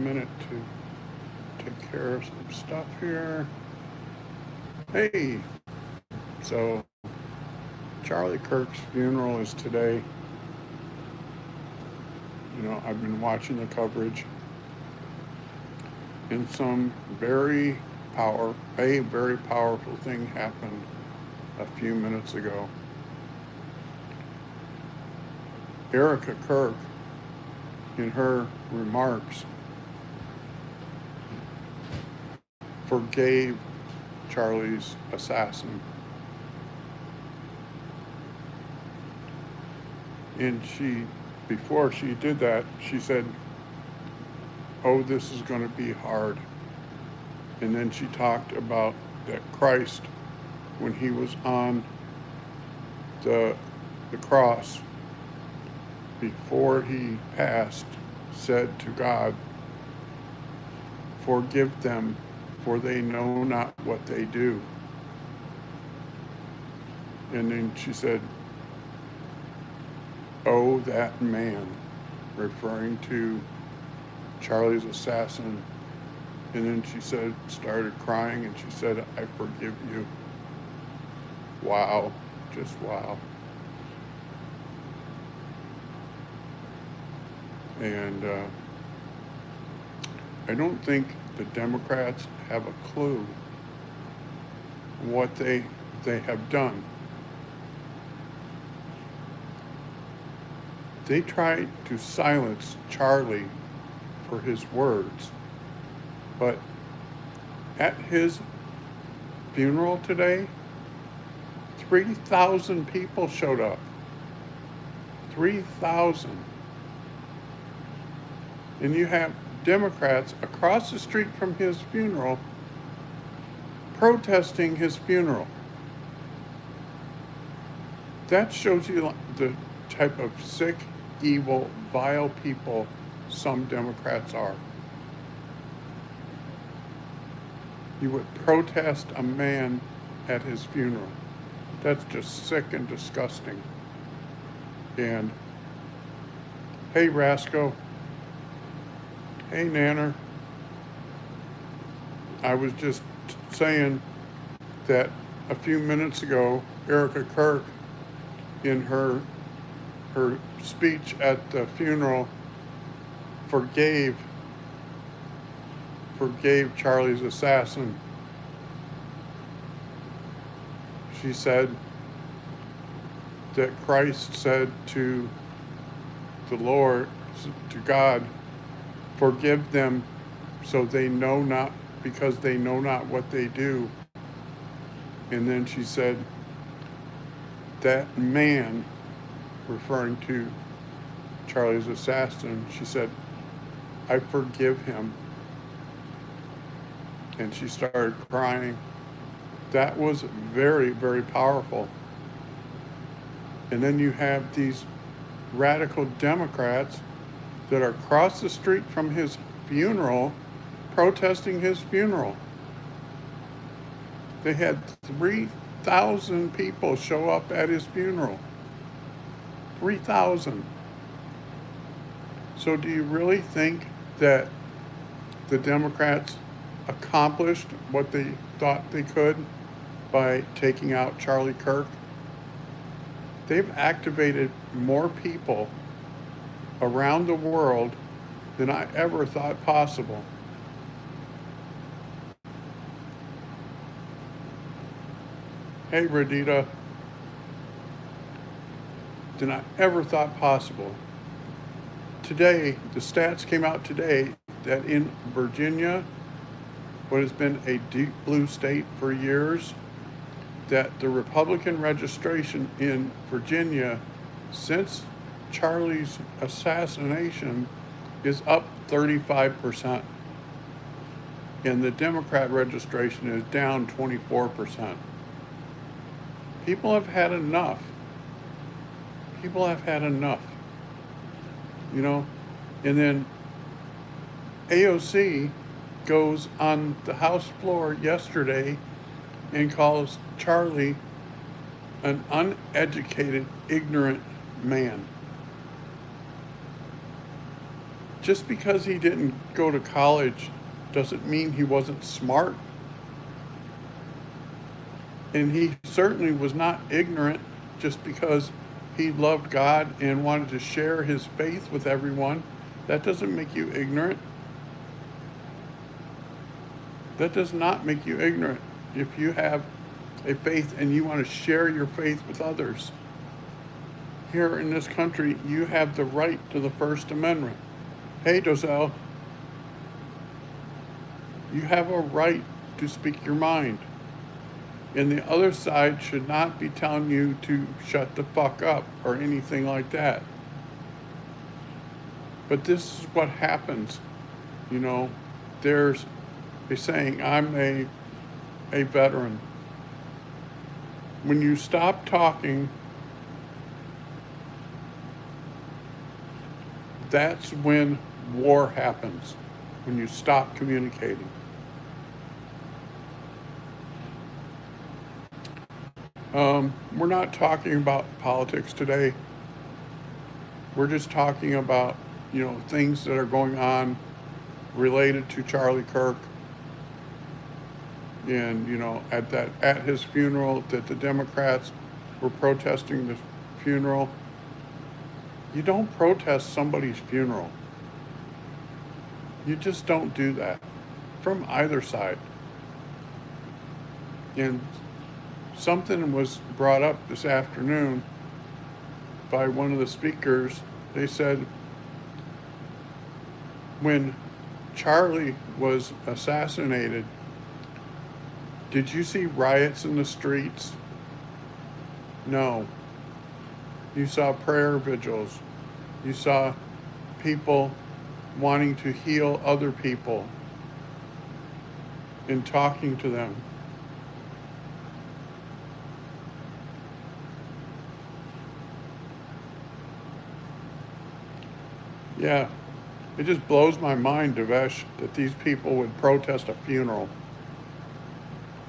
minute to take care of some stuff here. Hey, so Charlie Kirk's funeral is today. I've been watching the coverage, and a very powerful thing happened a few minutes ago. Erica Kirk, in her remarks, forgave Charlie's assassin. And before she did that, she said, "Oh, this is going to be hard." And then she talked about that Christ, when he was on the cross, before he passed, said to God, "Forgive them, for they know not what they do." And then she said, "Oh, that man," referring to Charlie's assassin. And then she started crying, and she said, "I forgive you." Wow, just wow. And I don't think the Democrats have a clue what they have done. They tried to silence Charlie for his words, but at his funeral today, 3,000 people showed up. 3,000. And you have Democrats across the street from his funeral protesting his funeral. That shows you the type of sick, evil, vile people some Democrats are. You would protest a man at his funeral. That's just sick and disgusting. And hey, Rasco. Hey, Nanner. I was just saying that a few minutes ago, Erica Kirk, in her speech at the funeral, forgave Charlie's assassin. She said that Christ said to the Lord, to God, "Forgive them, because they know not what they do." And then she said, "That man," referring to Charlie's assassin, she said, "I forgive him." And she started crying. That was very, very powerful. And then you have these radical Democrats that are across the street from his funeral protesting his funeral. They had 3,000 people show up at his funeral. 3,000. So do you really think that the Democrats accomplished what they thought they could by taking out Charlie Kirk? They've activated more people around the world than I ever thought possible. Hey, Radita, than I ever thought possible. Today, the stats came out today that in Virginia, what has been a deep blue state for years, that the Republican registration in Virginia since Charlie's assassination is up 35%. And the Democrat registration is down 24%. People have had enough. People have had enough. And then AOC goes on the House floor yesterday and calls Charlie an uneducated, ignorant man. Just because he didn't go to college doesn't mean he wasn't smart. And he certainly was not ignorant just because he loved God and wanted to share his faith with everyone. That doesn't make you ignorant. That does not make you ignorant if you have a faith and you want to share your faith with others. Here in this country, you have the right to the First Amendment. Hey, Dozell, you have a right to speak your mind. And the other side should not be telling you to shut the fuck up or anything like that. But this is what happens. You know, there's a saying, I'm a veteran. When you stop talking, that's when war happens, when you stop communicating. We're not talking about politics today. We're just talking about, things that are going on related to Charlie Kirk. And, at his funeral, that the Democrats were protesting the funeral. You don't protest somebody's funeral. You just don't do that from either side. And something was brought up this afternoon by one of the speakers. They said, when Charlie was assassinated, did you see riots in the streets? No. You saw prayer vigils. You saw people wanting to heal other people and talking to them. Yeah, it just blows my mind, Devesh, that these people would protest a funeral.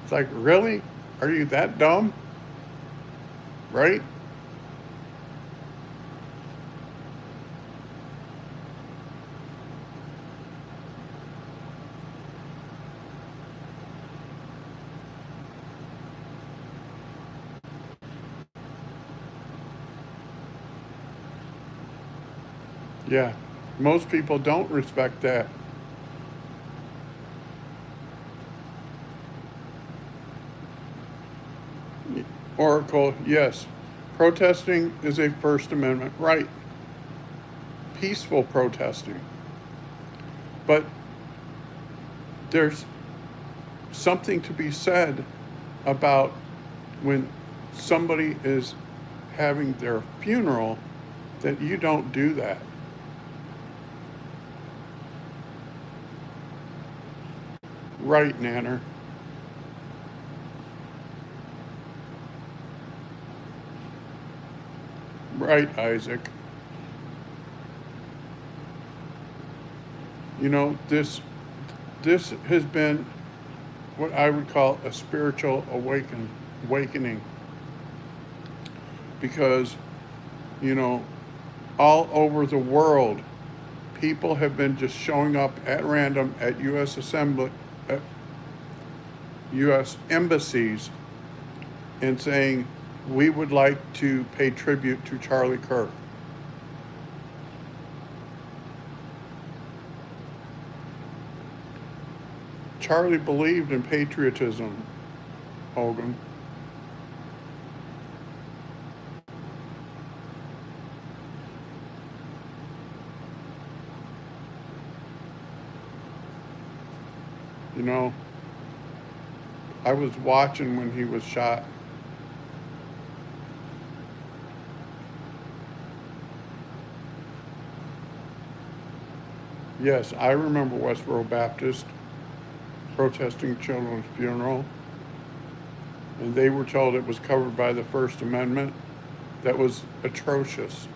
It's like, really? Are you that dumb? Right? Yeah, most people don't respect that. Oracle, yes, protesting is a First Amendment right. Peaceful protesting. But there's something to be said about when somebody is having their funeral, that you don't do that. Right, Nanner. Right, Isaac. This has been what I would call a spiritual awakening. Because, all over the world, people have been just showing up at random at U.S. embassies and saying, we would like to pay tribute to Charlie Kirk. Charlie believed in patriotism, Hogan. I was watching when he was shot. Yes, I remember Westboro Baptist protesting children's funeral, and they were told it was covered by the First Amendment. That was atrocious.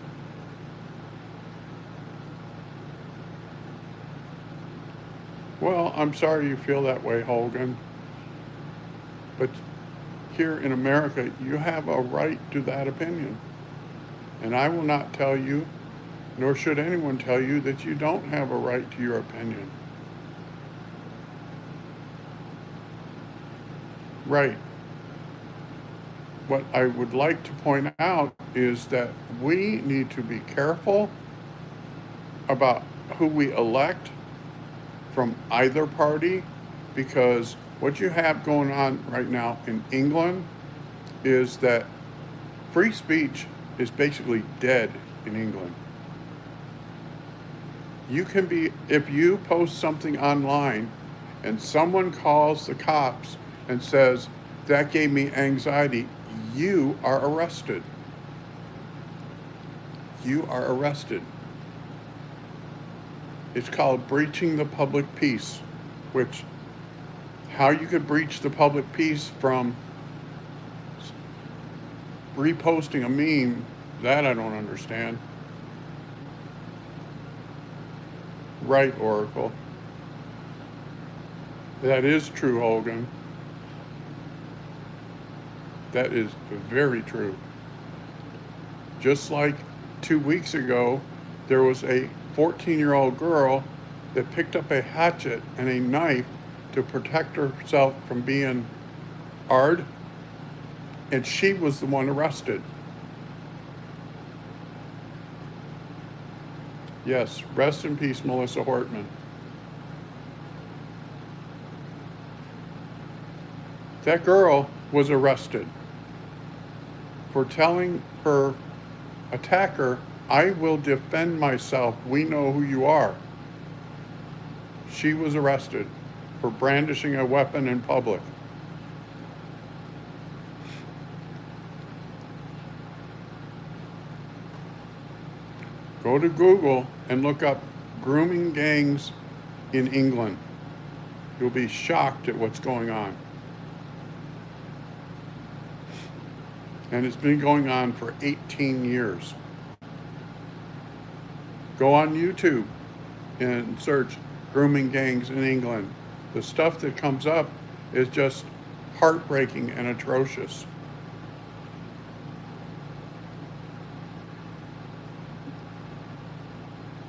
Well, I'm sorry you feel that way, Hogan. But here in America, you have a right to that opinion. And I will not tell you nor should anyone tell you that you don't have a right to your opinion. Right. What I would like to point out is that we need to be careful about who we elect from either party, because what you have going on right now in England is that free speech is basically dead in England. You can be, if you post something online and someone calls the cops and says, that gave me anxiety, you are arrested. You are arrested. It's called breaching the public peace, which, how you could breach the public peace from reposting a meme, that I don't understand. Right, Oracle. That is true, Hogan. That is very true. Just like 2 weeks ago, there was a 14-year-old girl that picked up a hatchet and a knife to protect herself from being AR'd, and she was the one arrested. Yes, rest in peace, Melissa Hortman. That girl was arrested for telling her attacker, I will defend myself. We know who you are. She was arrested for brandishing a weapon in public. Go to Google and look up grooming gangs in England. You'll be shocked at what's going on. And it's been going on for 18 years. Go on YouTube and search grooming gangs in England. The stuff that comes up is just heartbreaking and atrocious.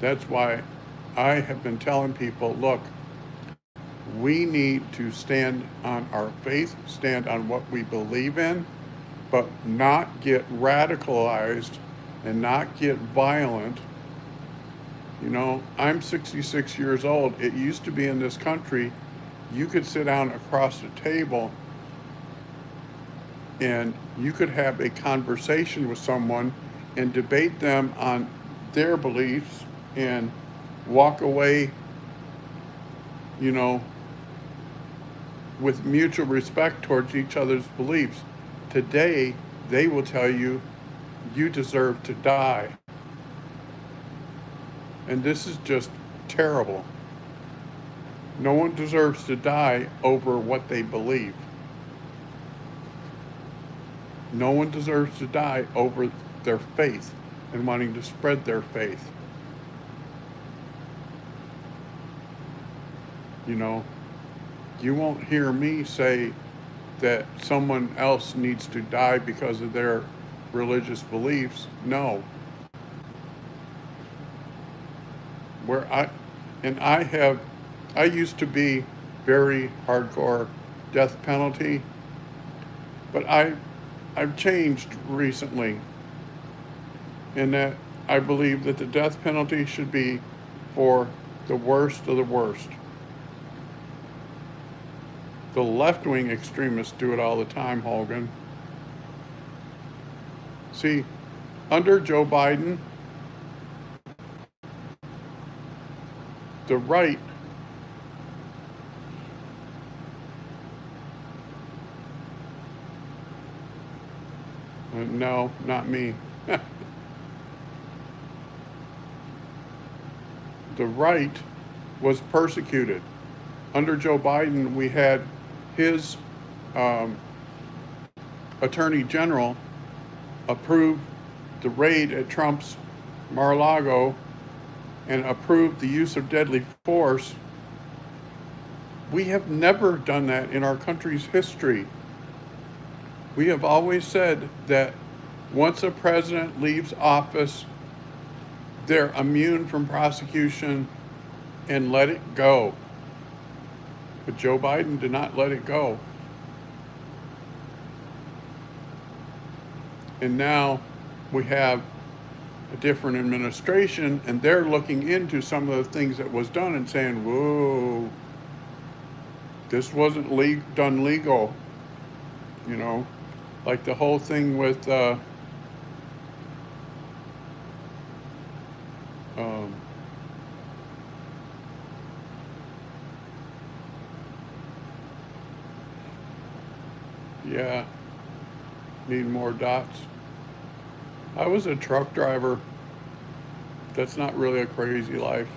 That's why I have been telling people, look, we need to stand on our faith, stand on what we believe in, but not get radicalized and not get violent. You know, I'm 66 years old. It used to be in this country, you could sit down across the table and you could have a conversation with someone and debate them on their beliefs and walk away, you know, with mutual respect towards each other's beliefs. Today, they will tell you, you deserve to die. And this is just terrible. No one deserves to die over what they believe. No one deserves to die over their faith and wanting to spread their faith. You know, you won't hear me say that someone else needs to die because of their religious beliefs. No. I used to be very hardcore death penalty, but I've changed recently in that I believe that the death penalty should be for the worst of the worst. The left-wing extremists do it all the time, Hogan. See, under Joe Biden, the right no, not me. The right was persecuted. Under Joe Biden, we had his attorney general approve the raid at Trump's Mar-a-Lago and approved the use of deadly force. We have never done that in our country's history. We have always said that once a president leaves office, they're immune from prosecution and let it go. But Joe Biden did not let it go. And now we have a different administration, and they're looking into some of the things that was done and saying, whoa, this wasn't done legal. You know, like the whole thing with yeah, need more dots. I was a truck driver. That's not really a crazy life.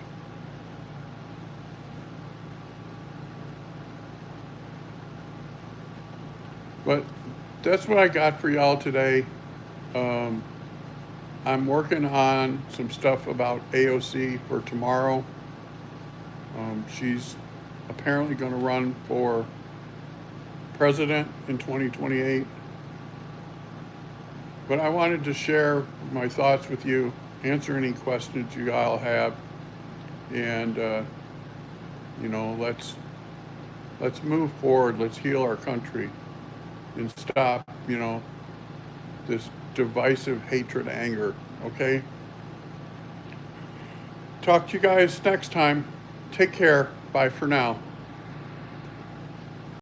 But that's what I got for y'all today. Um, I'm working on some stuff about AOC for tomorrow. She's apparently going to run for president in 2028. But I wanted to share my thoughts with you, answer any questions you all have, and you know, let's move forward. Let's heal our country and stop, you know, this divisive hatred, anger. Okay. Talk to you guys next time. Take care. Bye for now.